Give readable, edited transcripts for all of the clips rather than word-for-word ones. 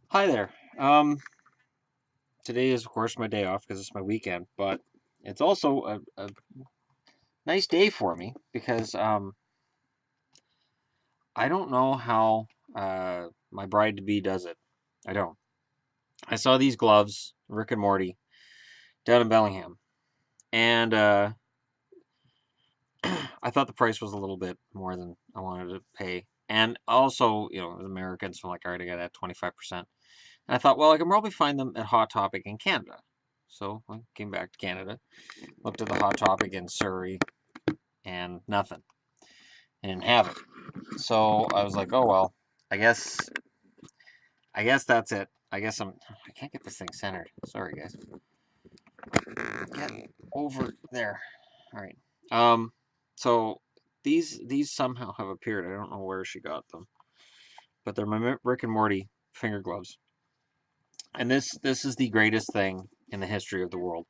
Hi there. Today is of course my day off because it's my weekend, but it's also a nice day for me because I don't know how my bride to be does it. I don't. I saw these gloves, Rick and Morty, down in Bellingham, and I thought the price was a little bit more than I wanted to pay. And also, as Americans, so I'm like, all right, I got that 25%. And I thought, well, I can probably find them at Hot Topic in Canada. So I came back to Canada, looked at the Hot Topic in Surrey, and nothing. I didn't have it. So I was like, oh well, I guess I guess that's it. I can't get this thing centered. Sorry guys. Get over there. All right. Um so these somehow have appeared. I don't know where she got them, but they're my Rick and Morty finger gloves. And this is the greatest thing in the history of the world.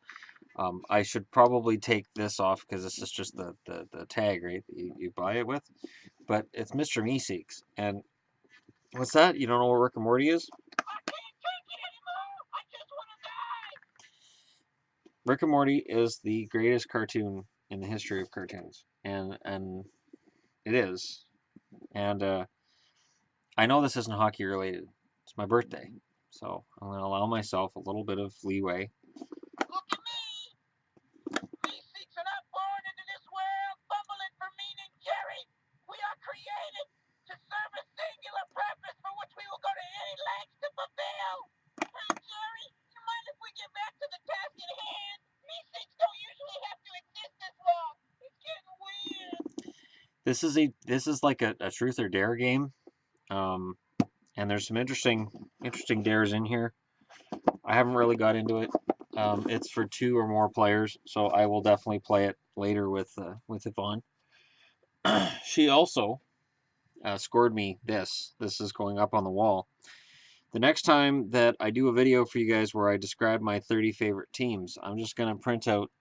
I should probably take this off because this is just the tag, right? You buy it with, but it's Mr. Meeseeks, and what's that? You don't know what Rick and Morty is? Rick and Morty is the greatest cartoon in the history of cartoons, and it is. And I know this isn't hockey related. It's my birthday, so I'm going to allow myself a little bit of leeway. Look at me! We seeks are not born into this world, bumbling for meaning, Jerry. We are created to serve a singular purpose for which we will go to any lengths to fulfill. Hey, Jerry, you mind if we get back to the task at hand? Me seeks don't usually have to exist this long. It's getting weird. This is like a truth or dare game. Um, and there's some interesting dares in here. I haven't really got into it. It's for two or more players, so I will definitely play it later with Yvonne. She also scored me this. This is going up on the wall. The next time that I do a video for you guys where I describe my 30 favorite teams, I'm just going to print out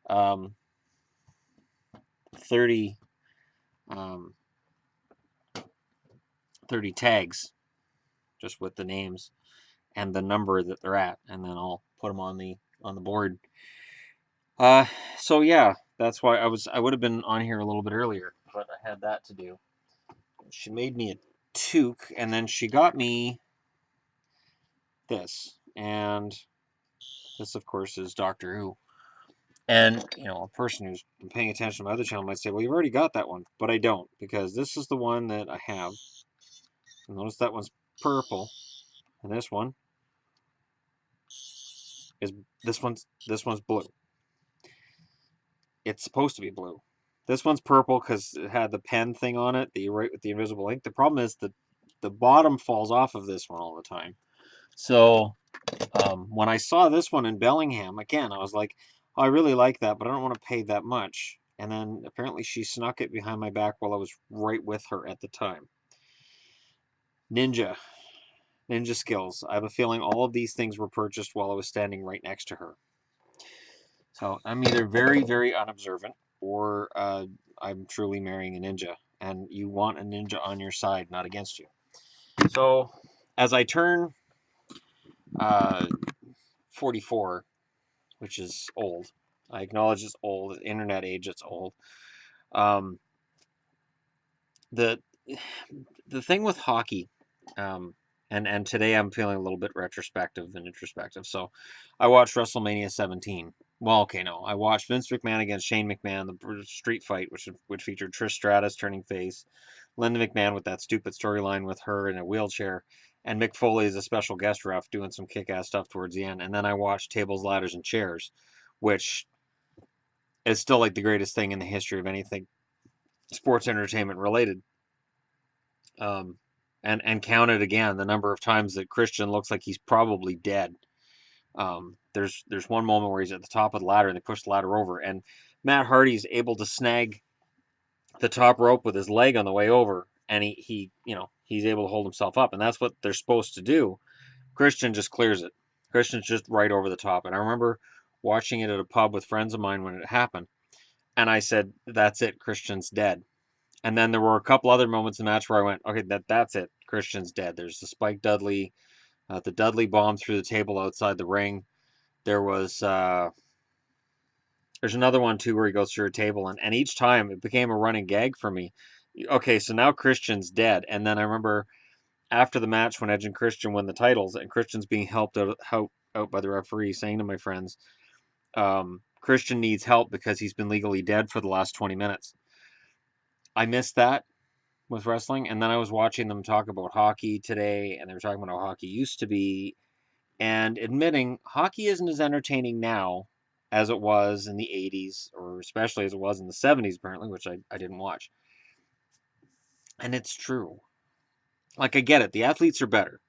um, 30 um, 30 tags just with the names and the number that they're at, and then I'll put them on the board. Uh, so yeah, that's why I would have been on here a little bit earlier, but I had that to do. She made me a toque, and then she got me this, and this of course is Doctor Who. And a person who's been paying attention to my other channel might say, "Well, you've already got that one," but I don't because this is the one that I have. Notice that one's purple, and is this one's blue. It's supposed to be blue. This one's purple because it had the pen thing on it that you write with the invisible ink. The problem is the bottom falls off of this one all the time. So when I saw this one in Bellingham again, I was like, oh, I really like that, but I don't want to pay that much. And then apparently she snuck it behind my back while I was right with her at the time. Ninja. Ninja skills. I have a feeling all of these things were purchased while I was standing right next to her. So I'm either very, very unobservant or I'm truly marrying a ninja. And you want a ninja on your side, not against you. So as I turn uh, 44, which is old, I acknowledge it's old. Internet age, it's old. Um, the the thing with hockey, um, and today I'm feeling a little bit retrospective and introspective. So I watched WrestleMania 17. Well, okay, no, I watched Vince McMahon against Shane McMahon, the street fight, which featured Trish Stratus turning face, Linda McMahon with that stupid storyline with her in a wheelchair, and Mick Foley as a special guest ref doing some kick-ass stuff towards the end. And then I watched Tables, Ladders, and Chairs, which is still like the greatest thing in the history of anything sports entertainment related. Um, and counted again the number of times that Christian looks like he's probably dead. There's one moment where he's at the top of the ladder and they push the ladder over, and Matt Hardy's able to snag the top rope with his leg on the way over, and he's able to hold himself up, and that's what they're supposed to do. Christian just clears it. Christian's just right over the top, and I remember watching it at a pub with friends of mine when it happened, and I said, "That's it, Christian's dead." And then there were a couple other moments in the match where I went, okay, that's it. Christian's dead. There's the Spike Dudley The Dudley bomb through the table outside the ring. There was there's another one too where he goes through a table, and each time it became a running gag for me. Okay, so now Christian's dead, and then I remember after the match when Edge and Christian win the titles, and Christian's being helped out by the referee, saying to my friends, Christian needs help because he's been legally dead for the last 20 minutes. I missed that with wrestling, and then I was watching them talk about hockey today, and they were talking about how hockey used to be, and admitting hockey isn't as entertaining now as it was in the 80s, or especially as it was in the 70s, apparently, which I didn't watch. And it's true. Like, I get it, the athletes are better.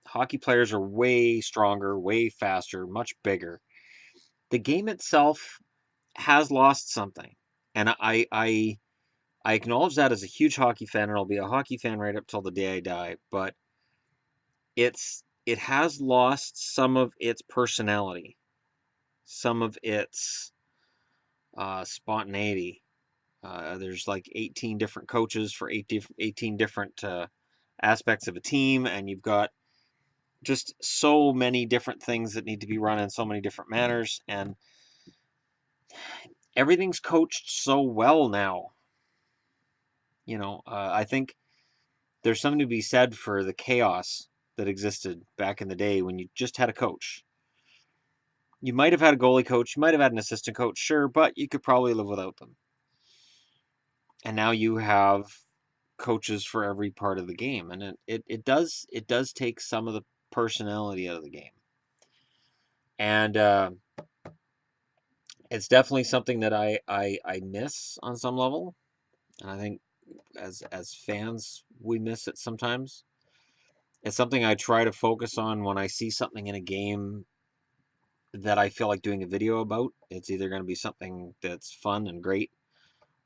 Hockey players are way stronger, way faster, much bigger. The game itself has lost something. And I acknowledge that as a huge hockey fan, and I'll be a hockey fan right up till the day I die, but it has lost some of its personality, some of its spontaneity. There's like 18 different coaches for 18 different aspects of a team, and you've got just so many different things that need to be run in so many different manners, and everything's coached so well now. I think there's something to be said for the chaos that existed back in the day when you just had a coach. You might have had a goalie coach, you might have had an assistant coach, sure, but you could probably live without them. And now you have coaches for every part of the game, and it does take some of the personality out of the game, and it's definitely something that I miss on some level, and I think as fans we miss it sometimes. It's something I try to focus on when I see something in a game that I feel like doing a video about. It's either going to be something that's fun and great,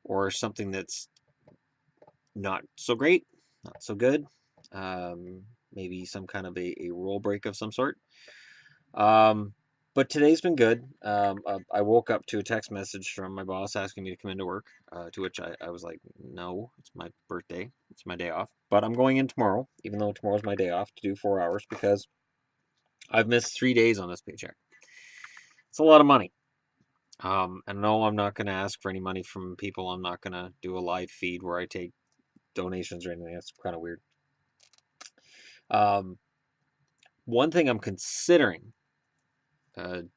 or something that's not so great, not so good. Maybe some kind of a rule break of some sort. Um, but today's been good. I woke up to a text message from my boss asking me to come into work, to which I was like, no, it's my birthday. It's my day off. But I'm going in tomorrow, even though tomorrow's my day off, to do 4 hours because I've missed 3 days on this paycheck. It's a lot of money. And no, I'm not going to ask for any money from people. I'm not going to do a live feed where I take donations or anything. That's kind of weird. Um, One thing I'm considering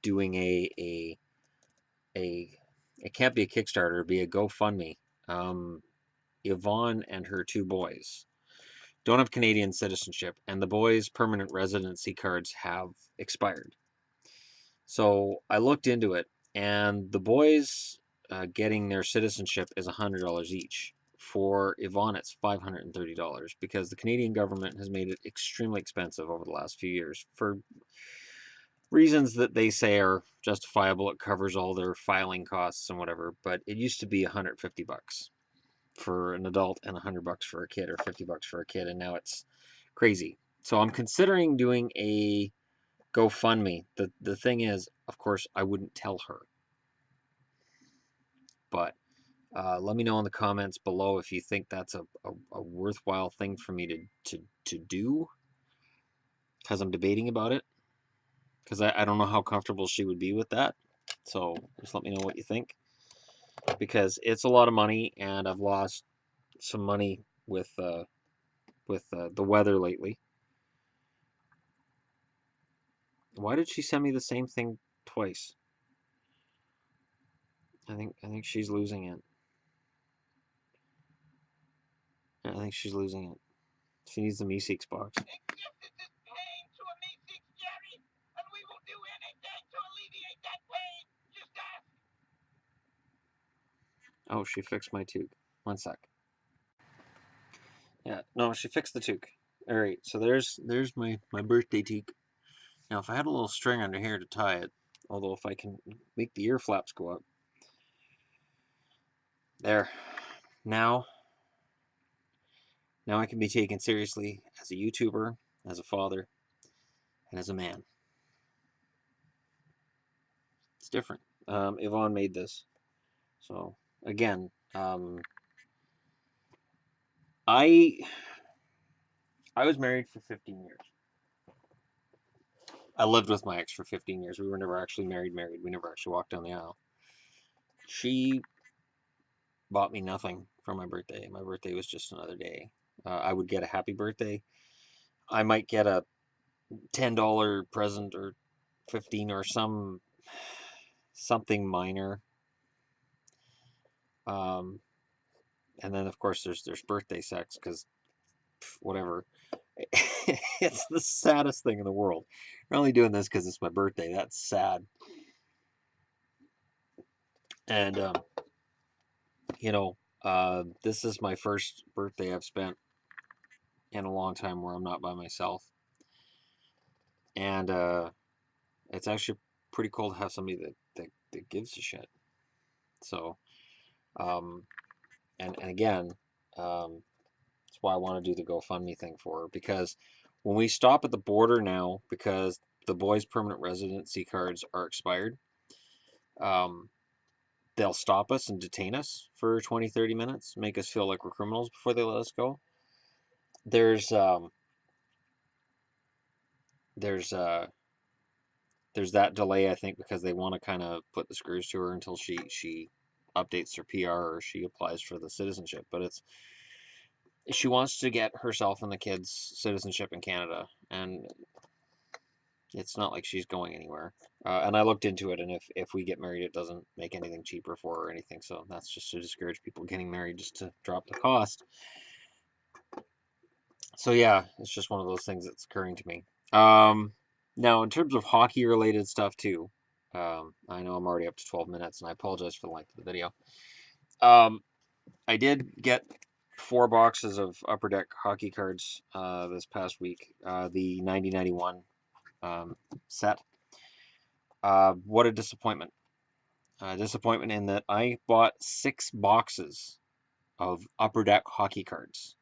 doing a it can't be a Kickstarter, it'd be a GoFundMe. Um, Yvonne and her two boys don't have Canadian citizenship, and the boys' permanent residency cards have expired. So I looked into it, and the boys getting their citizenship is $100 each. For Yvonne, it's $530 because the Canadian government has made it extremely expensive over the last few years for reasons that they say are justifiable. It covers all their filing costs and whatever, but it used to be $150 for an adult and $100 for a kid, or $50 for a kid, and now it's crazy. So I'm considering doing a GoFundMe. The thing is, of course, I wouldn't tell her, but let me know in the comments below if you think that's a worthwhile thing for me to do, because I'm debating about it, because I don't know how comfortable she would be with that. So just let me know what you think, because it's a lot of money, and I've lost some money with the weather lately. Why did she send me the same thing twice? I think she's losing it. I think she's losing it. She needs the Meeseeks box. Oh, she fixed my toque. One sec. Yeah, no, she fixed the toque. All right, so there's my birthday toque. Now, if I had a little string under here to tie it, although if I can make the ear flaps go up, there. Now, now I can be taken seriously as a YouTuber, as a father, and as a man. It's different. Yvonne made this, so again, I I was married for 15 years. I lived with my ex for 15 years. We were never actually married. We never actually walked down the aisle. She bought me nothing for my birthday. My birthday was just another day. I would get a happy birthday. I might get a $10 present or 15 or something minor. Um, and then of course there's birthday sex because whatever. It's the saddest thing in the world. I'm only doing this because it's my birthday. That's sad. And you know, this is my first birthday I've spent in a long time where I'm not by myself, and it's actually pretty cool to have somebody that gives a shit. So, um, and again, that's why I want to do the GoFundMe thing for her because when we stop at the border now, because the boys' permanent residency cards are expired, um, they'll stop us and detain us for 20, 30 minutes, make us feel like we're criminals before they let us go. There's um, there's uh, there's that delay, I think, because they want to kind of put the screws to her until she updates her PR or she applies for the citizenship. But she wants to get herself and the kids citizenship in Canada, and it's not like she's going anywhere. And I looked into it, and if we get married, it doesn't make anything cheaper for her or anything. So that's just to discourage people getting married, just to drop the cost. So yeah, it's just one of those things that's occurring to me. Now, in terms of hockey related stuff too, I know I'm already up to 12 minutes, and I apologize for the length of the video. Um, I did get 4 boxes of Upper Deck hockey cards this past week. The 90-91 set. What a disappointment! Disappointment in that I bought 6 boxes of Upper Deck hockey cards,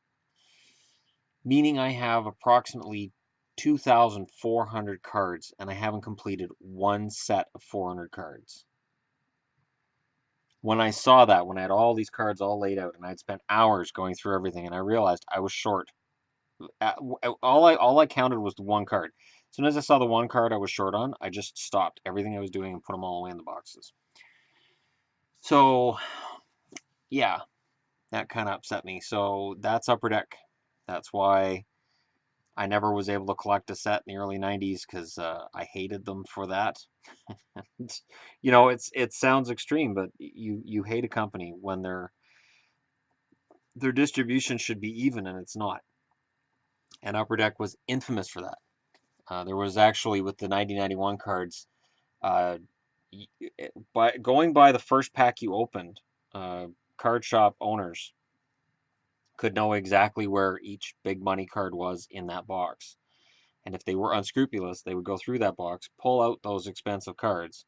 meaning I have approximately 2,400 cards, and I haven't completed one set of 400 cards. When I saw that, when I had all these cards all laid out, and I'd spent hours going through everything, and I realized I was short. All I counted was the one card. As soon as I saw the one card I was short on, I just stopped everything I was doing and put them all away in the boxes. So, yeah, that kind of upset me. So that's Upper Deck. That's why I never was able to collect a set in the early 90s because I hated them for that. You know, it sounds extreme, but you hate a company when their distribution should be even and it's not. And Upper Deck was infamous for that. There was actually with the 90-91 cards, uh, by going by the first pack you opened, card shop owners could know exactly where each big money card was in that box. And if they were unscrupulous, they would go through that box, pull out those expensive cards,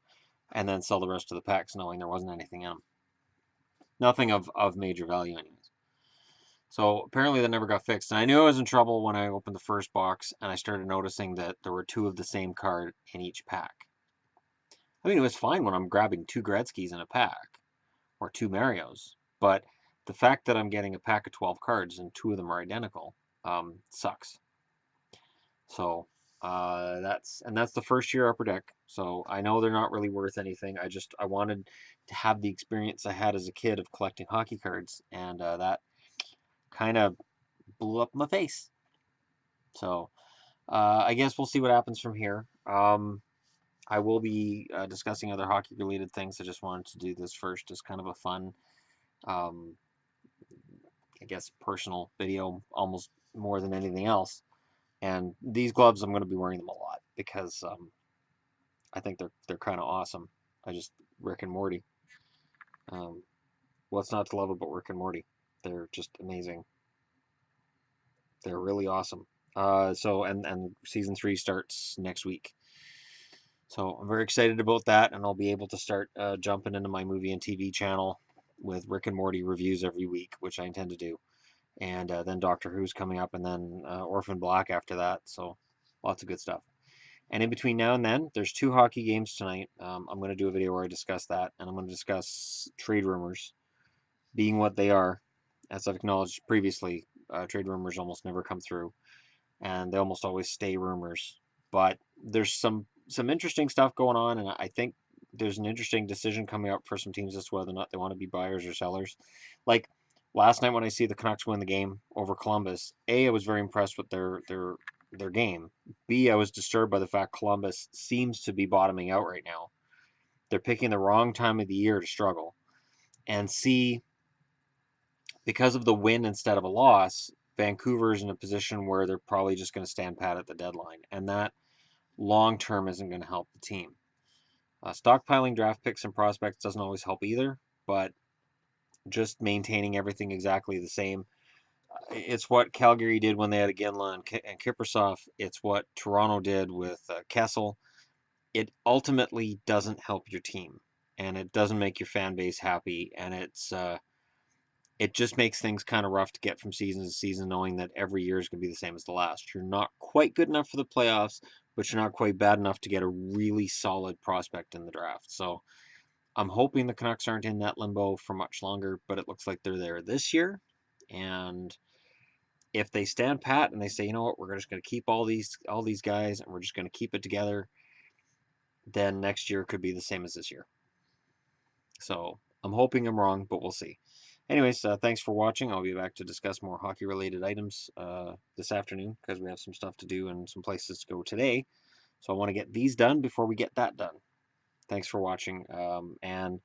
and then sell the rest of the packs knowing there wasn't anything in them. Nothing of major value anyways. So apparently that never got fixed. And I knew I was in trouble when I opened the first box and I started noticing that there were 2 of the same card in each pack. I mean, it was fine when I'm grabbing 2 Gretzky's in a pack or 2 Marios, but the fact that I'm getting a pack of 12 cards and 2 of them are identical sucks. So that's the first year Upper Deck. So I know they're not really worth anything. I wanted to have the experience I had as a kid of collecting hockey cards, and that kind of blew up my face. So I guess we'll see what happens from here. I will be discussing other hockey related things. I just wanted to do this first as kind of a fun, um, I guess, personal video, almost more than anything else. And these gloves, I'm going to be wearing them a lot because I think they're kind of awesome. Rick and Morty. What's not to love about Rick and Morty? They're just amazing. They're really awesome. And season 3 starts next week. So I'm very excited about that, and I'll be able to start jumping into my movie and TV channel with Rick and Morty reviews every week, which I intend to do. And then Doctor Who's coming up, and then Orphan Black after that. So lots of good stuff. And in between now and then, there's 2 hockey games tonight. I'm going to do a video where I discuss that, and I'm going to discuss trade rumors, being what they are. As I've acknowledged previously, trade rumors almost never come through, and they almost always stay rumors. But there's some interesting stuff going on, and I think there's an interesting decision coming up for some teams as to whether or not they want to be buyers or sellers. Like last night when I see the Canucks win the game over Columbus, A, I was very impressed with their game. B, I was disturbed by the fact Columbus seems to be bottoming out right now. They're picking the wrong time of the year to struggle. And C, because of the win instead of a loss, Vancouver's in a position where they're probably just going to stand pat at the deadline. And that long term isn't going to help the team. Stockpiling draft picks and prospects doesn't always help either, but just maintaining everything exactly the same. It's what Calgary did when they had Iginla and Kiprusoff. It's what Toronto did with Kessel. It ultimately doesn't help your team, and it doesn't make your fan base happy, and it just makes things kind of rough to get from season to season, knowing that every year is going to be the same as the last. You're not quite good enough for the playoffs, but you're not quite bad enough to get a really solid prospect in the draft. So I'm hoping the Canucks aren't in that limbo for much longer, but it looks like they're there this year. And if they stand pat and they say, you know what, we're just going to keep all these guys and we're just going to keep it together, then next year could be the same as this year. So I'm hoping I'm wrong, but we'll see. Anyways, thanks for watching. I'll be back to discuss more hockey-related items this afternoon because we have some stuff to do and some places to go today. So I want to get these done before we get that done. Thanks for watching. And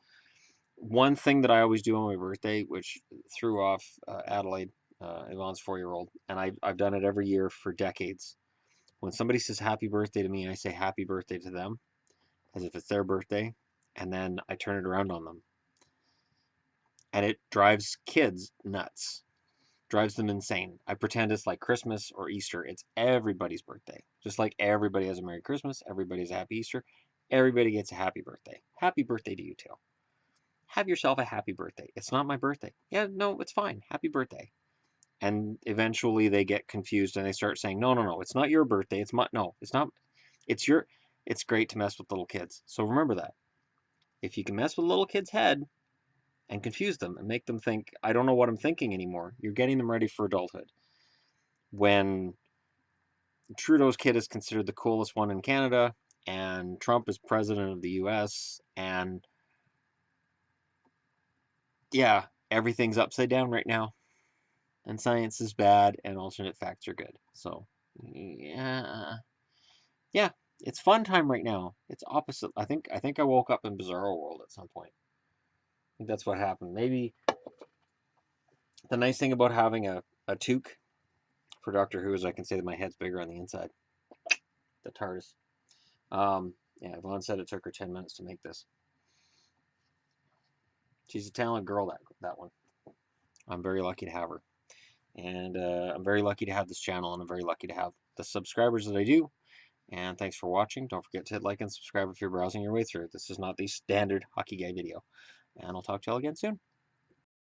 one thing that I always do on my birthday, which threw off Adelaide, Yvonne's 4-year-old, and I've done it every year for decades. When somebody says happy birthday to me, I say happy birthday to them as if it's their birthday, and then I turn it around on them. And it drives kids nuts, drives them insane. I pretend it's like Christmas or Easter. It's everybody's birthday. Just like everybody has a Merry Christmas, everybody has a Happy Easter, everybody gets a happy birthday. Happy birthday to you too. Have yourself a happy birthday. It's not my birthday. Yeah, no, it's fine. Happy birthday. And eventually they get confused and they start saying, no, no, no, it's not your birthday. It's my, no, it's not. It's your, it's great to mess with little kids. So remember that. If you can mess with a little kid's head and confuse them and make them think, I don't know what I'm thinking anymore, you're getting them ready for adulthood. When Trudeau's kid is considered the coolest one in Canada and Trump is president of the US, and yeah, everything's upside down right now. And science is bad and alternate facts are good. So, yeah. Yeah, it's fun time right now. It's opposite. I think I woke up in Bizarro World at some point. I think that's what happened. Maybe the nice thing about having a toque for Doctor Who is I can say that my head's bigger on the inside. The TARDIS. Yeah, Yvonne said it took her 10 minutes to make this. She's a talented girl, that one. I'm very lucky to have her. And I'm very lucky to have this channel, and I'm very lucky to have the subscribers that I do. And thanks for watching. Don't forget to hit like and subscribe if you're browsing your way through. This is not the standard hockey guy video. And I'll talk to y'all again soon.